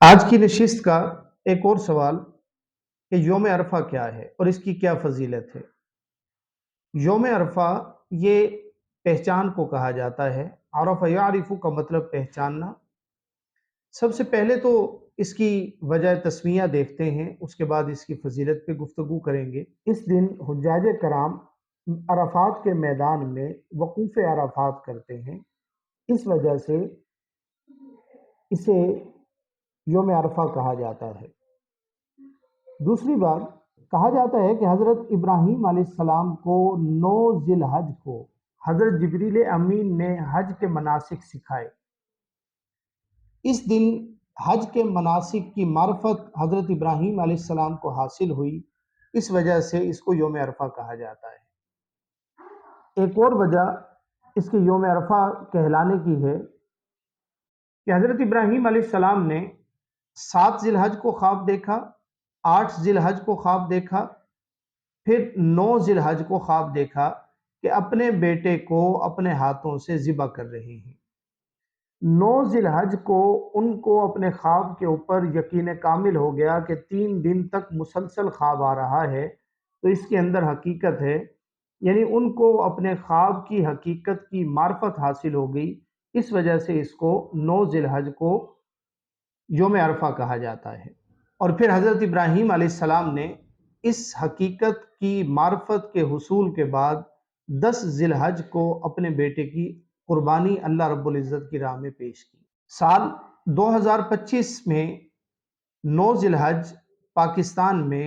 آج کی نشست کا ایک اور سوال کہ یوم عرفہ کیا ہے اور اس کی کیا فضیلت ہے۔ یوم عرفہ یہ پہچان کو کہا جاتا ہے۔ عرف یعرف کا مطلب پہچاننا۔ سب سے پہلے تو اس کی وجہ تسمیہ دیکھتے ہیں، اس کے بعد اس کی فضیلت پہ گفتگو کریں گے۔ اس دن حجاج کرام عرفات کے میدان میں وقوف عرفات کرتے ہیں، اس وجہ سے اسے یوم عرفہ کہا جاتا ہے۔ دوسری بات، کہا جاتا ہے کہ حضرت ابراہیم علیہ السلام کو 9 ذی الحج کو حضرت جبریل امین نے حج کے مناسک سکھائے۔ اس دن حج کے مناسک کی معرفت حضرت ابراہیم علیہ السلام کو حاصل ہوئی، اس وجہ سے اس کو یوم عرفہ کہا جاتا ہے۔ ایک اور وجہ اس کے یوم عرفہ کہلانے کی ہے کہ حضرت ابراہیم علیہ السلام نے 7 ذی الحج کو خواب دیکھا، 8 ذی الحج کو خواب دیکھا، پھر 9 ذی الحج کو خواب دیکھا کہ اپنے بیٹے کو اپنے ہاتھوں سے ذبح کر رہے ہیں۔ 9 ذی الحج کو ان کو اپنے خواب کے اوپر یقین کامل ہو گیا کہ 3 دن تک مسلسل خواب آ رہا ہے، تو اس کے اندر حقیقت ہے، یعنی ان کو اپنے خواب کی حقیقت کی معرفت حاصل ہو گئی، اس وجہ سے اس کو 9 ذی الحج کو یوم عرفہ کہا جاتا ہے۔ اور پھر حضرت ابراہیم علیہ السلام نے اس حقیقت کی معرفت کے حصول کے بعد 10 ذی الحج کو اپنے بیٹے کی قربانی اللہ رب العزت کی راہ میں پیش کی۔ سال 2025 میں 9 ذی الحج پاکستان میں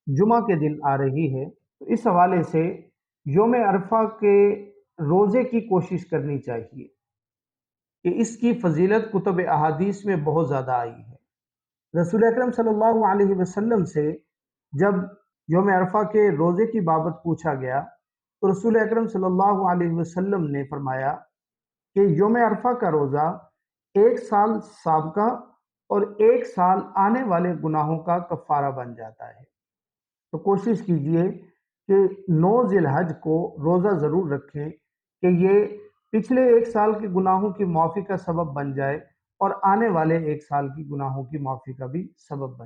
جمعہ کے دن آ رہی ہے، تو اس حوالے سے یوم عرفہ کے روزے کی کوشش کرنی چاہیے کہ اس کی فضیلت کتب احادیث میں بہت زیادہ آئی ہے۔ رسول اکرم صلی اللہ علیہ وسلم سے جب یوم عرفہ کے روزے کی بابت پوچھا گیا تو رسول اکرم صلی اللہ علیہ وسلم نے فرمایا کہ یوم عرفہ کا روزہ 1 سال سابقہ اور 1 سال آنے والے گناہوں کا کفارہ بن جاتا ہے۔ تو کوشش کیجئے کہ 9 ذی الحج کو روزہ ضرور رکھیں کہ یہ پچھلے 1 سال کے گناہوں کی معافی کا سبب بن جائے اور آنے والے 1 سال کی گناہوں کی معافی کا بھی سبب بن جائے۔